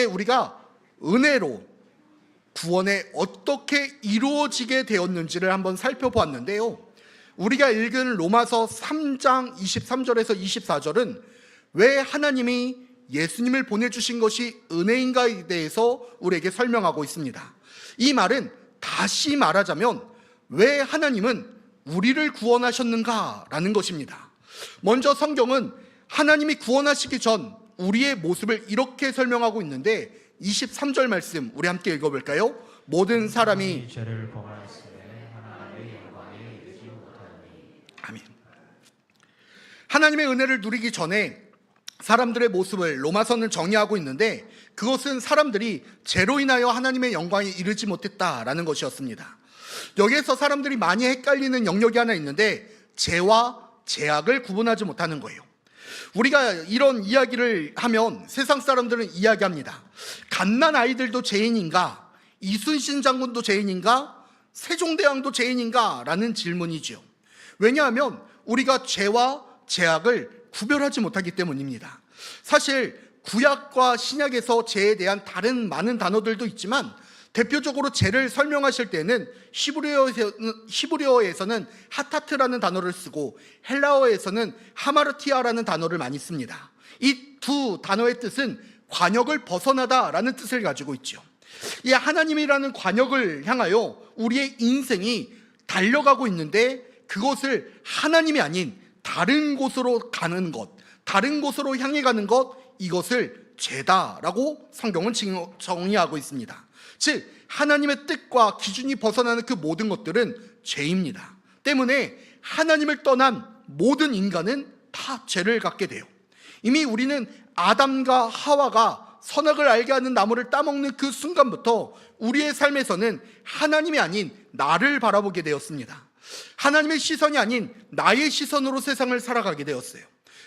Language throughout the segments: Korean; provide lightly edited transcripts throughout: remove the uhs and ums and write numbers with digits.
우리가 은혜로 구원에 어떻게 이루어지게 되었는지를 한번 살펴보았는데요. 우리가 읽은 로마서 3장 23절에서 24절은 왜 하나님이 예수님을 보내주신 것이 은혜인가에 대해서 우리에게 설명하고 있습니다. 이 말은 다시 말하자면 왜 하나님은 우리를 구원하셨는가라는 것입니다. 먼저 성경은 하나님이 구원하시기 전 우리의 모습을 이렇게 설명하고 있는데 23절 말씀 우리 함께 읽어볼까요? 모든 사람이 죄를 범하였으되 하나님의 영광에 이르지 못하니. 아멘. 하나님의 은혜를 누리기 전에 사람들의 모습을 로마서는 정의하고 있는데 그것은 사람들이 죄로 인하여 하나님의 영광에 이르지 못했다라는 것이었습니다. 여기에서 사람들이 많이 헷갈리는 영역이 하나 있는데 죄와 죄악을 구분하지 못하는 거예요. 우리가 이런 이야기를 하면 세상 사람들은 이야기합니다. 갓난 아이들도 죄인인가? 이순신 장군도 죄인인가? 세종대왕도 죄인인가? 라는 질문이죠. 왜냐하면 우리가 죄와 죄악을 구별하지 못하기 때문입니다. 사실 구약과 신약에서 죄에 대한 다른 많은 단어들도 있지만 대표적으로 죄를 설명하실 때는 히브리어에서는 하타트라는 단어를 쓰고 헬라어에서는 하마르티아라는 단어를 많이 씁니다. 이 두 단어의 뜻은 관역을 벗어나다라는 뜻을 가지고 있죠. 이 하나님이라는 관역을 향하여 우리의 인생이 달려가고 있는데 그것을 하나님이 아닌 다른 곳으로 가는 것, 다른 곳으로 향해 가는 것, 이것을 죄다라고 성경은 정의하고 있습니다. 즉 하나님의 뜻과 기준이 벗어나는 그 모든 것들은 죄입니다. 때문에 하나님을 떠난 모든 인간은 다 죄를 갖게 돼요. 이미 우리는 아담과 하와가 선악을 알게 하는 나무를 따먹는 그 순간부터 우리의 삶에서는 하나님이 아닌 나를 바라보게 되었습니다. 하나님의 시선이 아닌 나의 시선으로 세상을 살아가게 되었어요.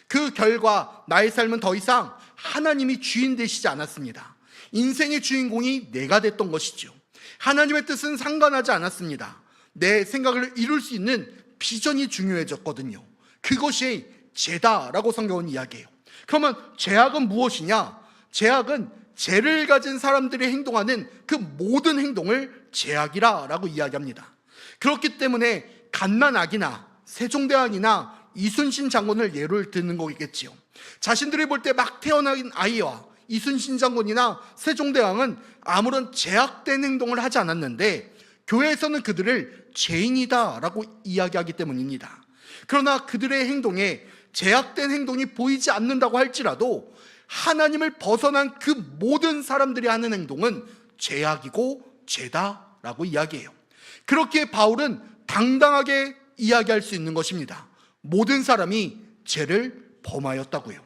그 결과 나의 삶은 더 이상 하나님이 주인 되시지 않았습니다. 인생의 주인공이 내가 됐던 것이죠. 하나님의 뜻은 상관하지 않았습니다. 내 생각을 이룰 수 있는 비전이 중요해졌거든요. 그것이 죄다라고 성경은 이야기해요. 그러면 죄악은 무엇이냐? 죄악은 죄를 가진 사람들이 행동하는 그 모든 행동을 죄악이라고 이야기합니다. 그렇기 때문에 갓난아기나 세종대왕이나 이순신 장군을 예를 드는 거겠지요. 자신들이 볼 때 막 태어난 아이와 이순신 장군이나 세종대왕은 아무런 죄악된 행동을 하지 않았는데 교회에서는 그들을 죄인이다라고 이야기하기 때문입니다. 그러나 그들의 행동에 죄악된 행동이 보이지 않는다고 할지라도 하나님을 벗어난 그 모든 사람들이 하는 행동은 죄악이고 죄다라고 이야기해요. 그렇기에 바울은 당당하게 이야기할 수 있는 것입니다. 모든 사람이 죄를 범하였다고요.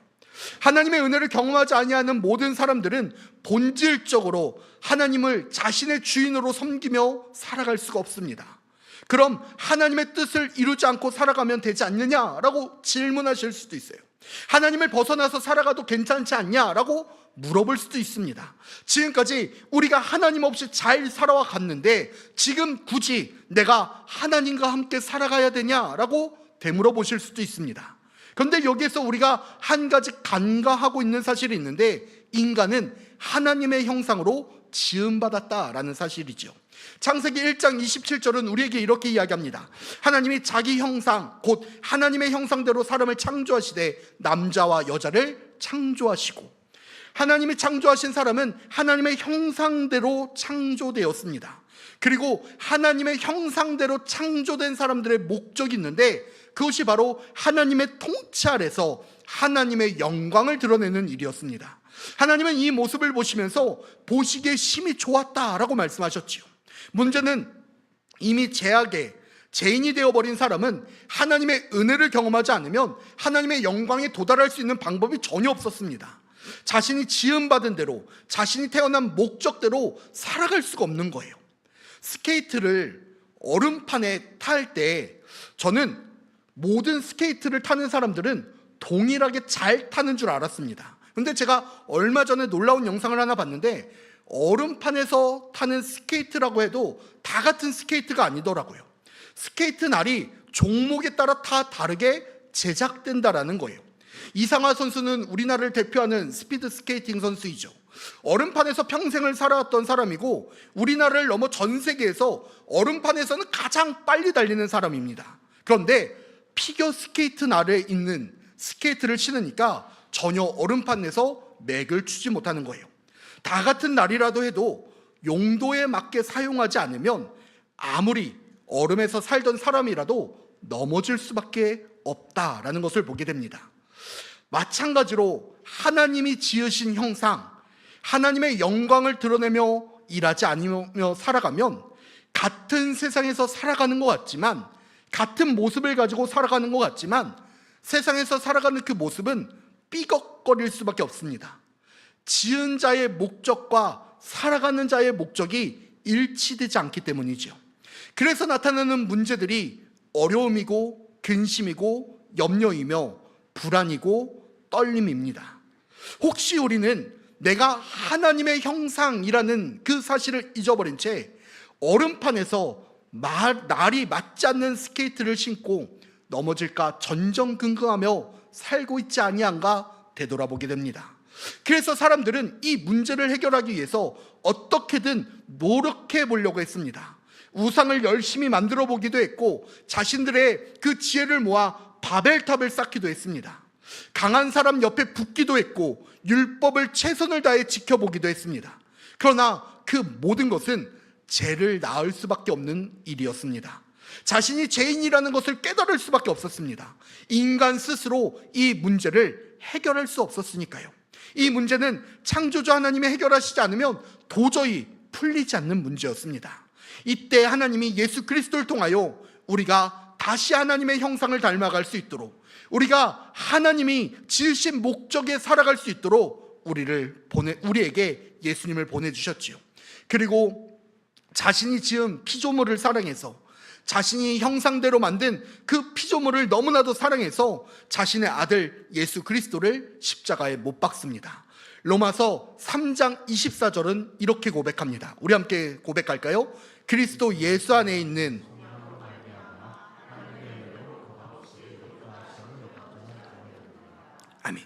하나님의 은혜를 경험하지 아니하는 모든 사람들은 본질적으로 하나님을 자신의 주인으로 섬기며 살아갈 수가 없습니다. 그럼 하나님의 뜻을 이루지 않고 살아가면 되지 않느냐라고 질문하실 수도 있어요. 하나님을 벗어나서 살아가도 괜찮지 않냐라고 물어볼 수도 있습니다. 지금까지 우리가 하나님 없이 잘 살아와 갔는데 지금 굳이 내가 하나님과 함께 살아가야 되냐라고 되물어보실 수도 있습니다. 그런데 여기에서 우리가 한 가지 간과하고 있는 사실이 있는데 인간은 하나님의 형상으로 지음받았다라는 사실이죠. 창세기 1장 27절은 우리에게 이렇게 이야기합니다. 하나님이 자기 형상 곧 하나님의 형상대로 사람을 창조하시되 남자와 여자를 창조하시고, 하나님이 창조하신 사람은 하나님의 형상대로 창조되었습니다. 그리고 하나님의 형상대로 창조된 사람들의 목적이 있는데 그것이 바로 하나님의 통치 아래서 하나님의 영광을 드러내는 일이었습니다. 하나님은 이 모습을 보시면서 보시기에 심히 좋았다라고 말씀하셨지요. 문제는 이미 죄악에 죄인이 되어버린 사람은 하나님의 은혜를 경험하지 않으면 하나님의 영광에 도달할 수 있는 방법이 전혀 없었습니다. 자신이 지음받은 대로, 자신이 태어난 목적대로 살아갈 수가 없는 거예요. 스케이트를 얼음판에 탈 때 저는 모든 스케이트를 타는 사람들은 동일하게 잘 타는 줄 알았습니다. 근데 제가 얼마 전에 놀라운 영상을 하나 봤는데 얼음판에서 타는 스케이트라고 해도 다 같은 스케이트가 아니더라고요. 스케이트 날이 종목에 따라 다 다르게 제작된다라는 거예요. 이상화 선수는 우리나라를 대표하는 스피드 스케이팅 선수이죠. 얼음판에서 평생을 살아왔던 사람이고 우리나라를 넘어 전 세계에서 얼음판에서는 가장 빨리 달리는 사람입니다. 그런데 피겨 스케이트 날에 있는 스케이트를 신으니까 전혀 얼음판 내서 맥을 추지 못하는 거예요. 다 같은 날이라도 해도 용도에 맞게 사용하지 않으면 아무리 얼음에서 살던 사람이라도 넘어질 수밖에 없다라는 것을 보게 됩니다. 마찬가지로 하나님이 지으신 형상, 하나님의 영광을 드러내며 일하지 않으며 살아가면 같은 세상에서 살아가는 것 같지만, 같은 모습을 가지고 살아가는 것 같지만 세상에서 살아가는 그 모습은 삐걱거릴 수밖에 없습니다. 지은 자의 목적과 살아가는 자의 목적이 일치되지 않기 때문이죠. 그래서 나타나는 문제들이 어려움이고 근심이고 염려이며 불안이고 떨림입니다. 혹시 우리는 내가 하나님의 형상이라는 그 사실을 잊어버린 채 얼음판에서 날이 맞지 않는 스케이트를 신고 넘어질까 전전긍긍하며 살고 있지 아니한가 되돌아보게 됩니다. 그래서 사람들은 이 문제를 해결하기 위해서 어떻게든 노력해 보려고 했습니다. 우상을 열심히 만들어 보기도 했고 자신들의 그 지혜를 모아 바벨탑을 쌓기도 했습니다. 강한 사람 옆에 붙기도 했고 율법을 최선을 다해 지켜보기도 했습니다. 그러나 그 모든 것은 죄를 낳을 수밖에 없는 일이었습니다. 자신이 죄인이라는 것을 깨달을 수밖에 없었습니다. 인간 스스로 이 문제를 해결할 수 없었으니까요. 이 문제는 창조주 하나님이 해결하시지 않으면 도저히 풀리지 않는 문제였습니다. 이때 하나님이 예수 그리스도를 통하여 우리가 다시 하나님의 형상을 닮아갈 수 있도록, 우리가 하나님이 지으신 목적에 살아갈 수 있도록 우리에게 예수님을 보내주셨지요. 그리고 자신이 지은 피조물을 사랑해서, 자신이 형상대로 만든 그 피조물을 너무나도 사랑해서 자신의 아들 예수 그리스도를 십자가에 못 박습니다. 로마서 3장 24절은 이렇게 고백합니다. 우리 함께 고백할까요? 그리스도 예수 안에 있는 아멘.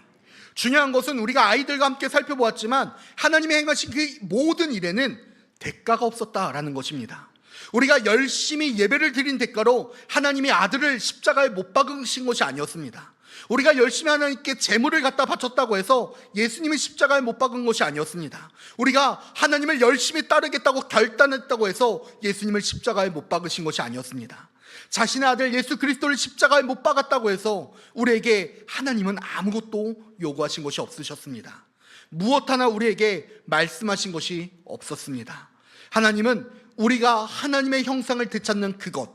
중요한 것은 우리가 아이들과 함께 살펴보았지만 하나님의 행하신 그 모든 일에는 대가가 없었다라는 것입니다. 우리가 열심히 예배를 드린 대가로 하나님이 아들을 십자가에 못 박으신 것이 아니었습니다. 우리가 열심히 하나님께 제물을 갖다 바쳤다고 해서 예수님이 십자가에 못 박은 것이 아니었습니다. 우리가 하나님을 열심히 따르겠다고 결단했다고 해서 예수님을 십자가에 못 박으신 것이 아니었습니다. 자신의 아들 예수 그리스도를 십자가에 못 박았다고 해서 우리에게 하나님은 아무것도 요구하신 것이 없으셨습니다. 무엇 하나 우리에게 말씀하신 것이 없었습니다. 하나님은 우리가 하나님의 형상을 되찾는 그것,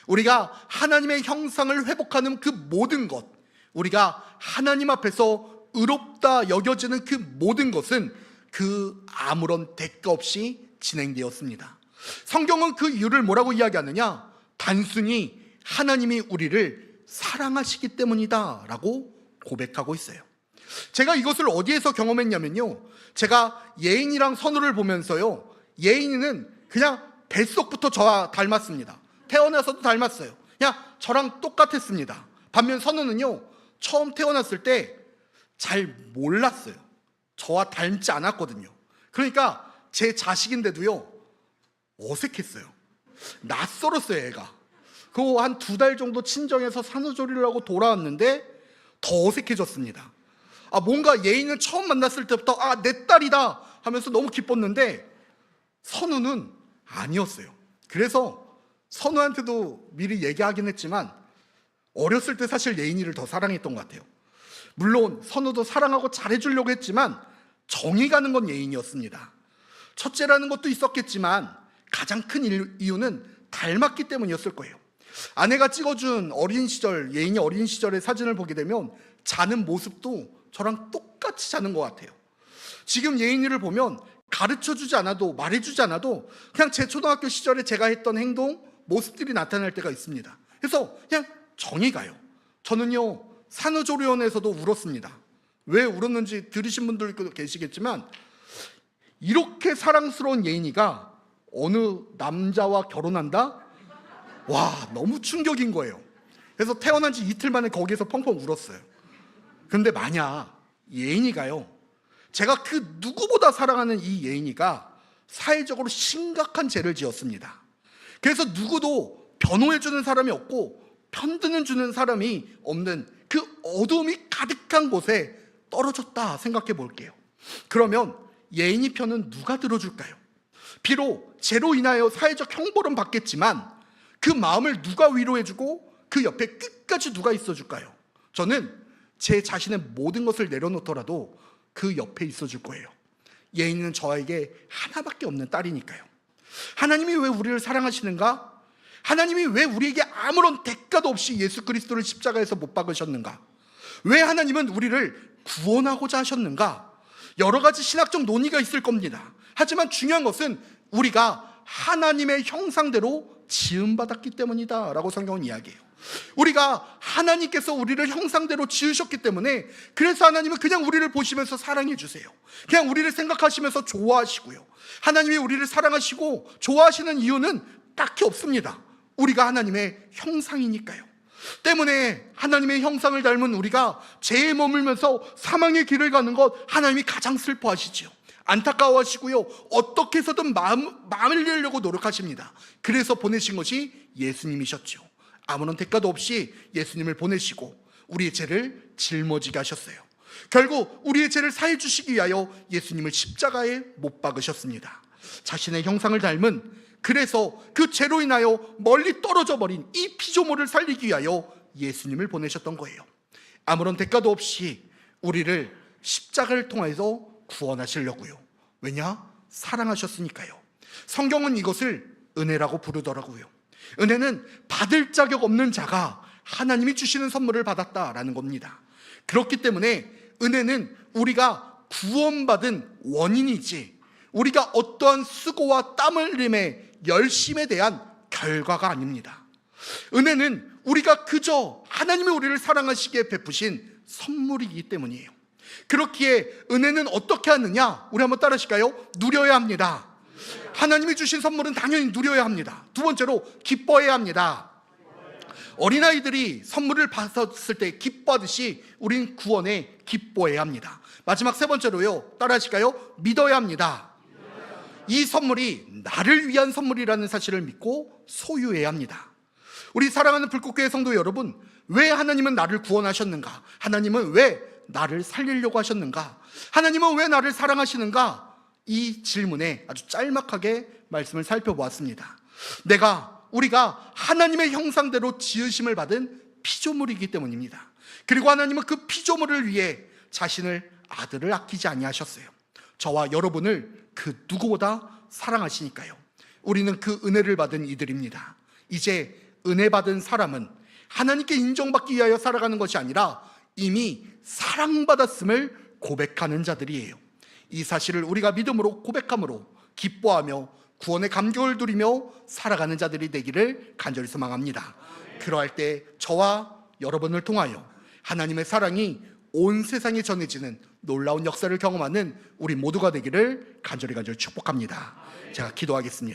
우리가 하나님의 형상을 회복하는 그 모든 것, 우리가 하나님 앞에서 의롭다 여겨지는 그 모든 것은 그 아무런 대가 없이 진행되었습니다. 성경은 그 이유를 뭐라고 이야기하느냐? 단순히 하나님이 우리를 사랑하시기 때문이다 라고 고백하고 있어요. 제가 이것을 어디에서 경험했냐면요, 제가 예인이랑 선우를 보면서요, 예인이는 그냥 뱃속부터 저와 닮았습니다. 태어나서도 닮았어요. 그냥 저랑 똑같았습니다. 반면 선우는요, 처음 태어났을 때 잘 몰랐어요. 저와 닮지 않았거든요. 그러니까 제 자식인데도요 어색했어요. 낯설었어요. 애가 그거 한 2달 정도 친정에서 산후조리를 하고 돌아왔는데 더 어색해졌습니다. 뭔가 예인은 처음 만났을 때부터 내 딸이다 하면서 너무 기뻤는데 선우는 아니었어요. 그래서 선우한테도 미리 얘기하긴 했지만 어렸을 때 사실 예인이를 더 사랑했던 것 같아요. 물론 선우도 사랑하고 잘해주려고 했지만 정이 가는 건 예인이었습니다. 첫째라는 것도 있었겠지만 가장 큰 이유는 닮았기 때문이었을 거예요. 아내가 찍어준 예인이 어린 시절의 사진을 보게 되면 자는 모습도 저랑 똑같이 자는 것 같아요. 지금 예인이를 보면 가르쳐주지 않아도 말해주지 않아도 그냥 제 초등학교 시절에 제가 했던 행동, 모습들이 나타날 때가 있습니다. 그래서 그냥 정이 가요. 저는요 산후조리원에서도 울었습니다. 왜 울었는지 들으신 분들도 계시겠지만 이렇게 사랑스러운 예인이가 어느 남자와 결혼한다? 와, 너무 충격인 거예요. 그래서 태어난 지 이틀 만에 거기에서 펑펑 울었어요. 근데 만약 예인이가요 제가 그 누구보다 사랑하는 이 예인이가 사회적으로 심각한 죄를 지었습니다. 그래서 누구도 변호해주는 사람이 없고 편드는 주는 사람이 없는 그 어둠이 가득한 곳에 떨어졌다 생각해 볼게요. 그러면 예인이 편은 누가 들어줄까요? 비록 죄로 인하여 사회적 형벌은 받겠지만 그 마음을 누가 위로해주고 그 옆에 끝까지 누가 있어줄까요? 저는 제 자신의 모든 것을 내려놓더라도 그 옆에 있어줄 거예요. 예인은 저에게 하나밖에 없는 딸이니까요. 하나님이 왜 우리를 사랑하시는가? 하나님이 왜 우리에게 아무런 대가도 없이 예수 그리스도를 십자가에서 못 박으셨는가? 왜 하나님은 우리를 구원하고자 하셨는가? 여러 가지 신학적 논의가 있을 겁니다. 하지만 중요한 것은 우리가 하나님의 형상대로 지음받았기 때문이다 라고 성경은 이야기해요. 우리가 하나님께서 우리를 형상대로 지으셨기 때문에, 그래서 하나님은 그냥 우리를 보시면서 사랑해 주세요. 그냥 우리를 생각하시면서 좋아하시고요. 하나님이 우리를 사랑하시고 좋아하시는 이유는 딱히 없습니다. 우리가 하나님의 형상이니까요. 때문에 하나님의 형상을 닮은 우리가 죄에 머물면서 사망의 길을 가는 것 하나님이 가장 슬퍼하시죠. 안타까워하시고요, 어떻게 해서든 마음을 내려고 노력하십니다. 그래서 보내신 것이 예수님이셨죠. 아무런 대가도 없이 예수님을 보내시고 우리의 죄를 짊어지게 하셨어요. 결국 우리의 죄를 사해 주시기 위하여 예수님을 십자가에 못 박으셨습니다. 자신의 형상을 닮은, 그래서 그 죄로 인하여 멀리 떨어져 버린 이 피조물을 살리기 위하여 예수님을 보내셨던 거예요. 아무런 대가도 없이 우리를 십자가를 통해서 구원하시려고요. 왜냐? 사랑하셨으니까요. 성경은 이것을 은혜라고 부르더라고요. 은혜는 받을 자격 없는 자가 하나님이 주시는 선물을 받았다라는 겁니다. 그렇기 때문에 은혜는 우리가 구원받은 원인이지 우리가 어떠한 수고와 땀 흘림의 열심에 대한 결과가 아닙니다. 은혜는 우리가 그저 하나님이 우리를 사랑하시기에 베푸신 선물이기 때문이에요. 그렇기에 은혜는 어떻게 하느냐? 우리 한번 따라하실까요? 누려야 합니다. 하나님이 주신 선물은 당연히 누려야 합니다. 두 번째로 기뻐해야 합니다. 어린아이들이 선물을 받았을 때 기뻐하듯이 우린 구원에 기뻐해야 합니다. 마지막 세 번째로요, 따라하실까요? 믿어야 합니다. 이 선물이 나를 위한 선물이라는 사실을 믿고 소유해야 합니다. 우리 사랑하는 불꽃교회 성도 여러분, 왜 하나님은 나를 구원하셨는가? 하나님은 왜 나를 살리려고 하셨는가? 하나님은 왜 나를 사랑하시는가? 이 질문에 아주 짤막하게 말씀을 살펴보았습니다. 우리가 하나님의 형상대로 지으심을 받은 피조물이기 때문입니다. 그리고 하나님은 그 피조물을 위해 자신을 아들을 아끼지 아니하셨어요. 저와 여러분을 그 누구보다 사랑하시니까요. 우리는 그 은혜를 받은 이들입니다. 이제 은혜 받은 사람은 하나님께 인정받기 위하여 살아가는 것이 아니라 이미 사랑받았음을 고백하는 자들이에요. 이 사실을 우리가 믿음으로 고백함으로 기뻐하며 구원의 감격을 누리며 살아가는 자들이 되기를 간절히 소망합니다. 그러할 때 저와 여러분을 통하여 하나님의 사랑이 온 세상에 전해지는 놀라운 역사를 경험하는 우리 모두가 되기를 간절히 축복합니다. 제가 기도하겠습니다.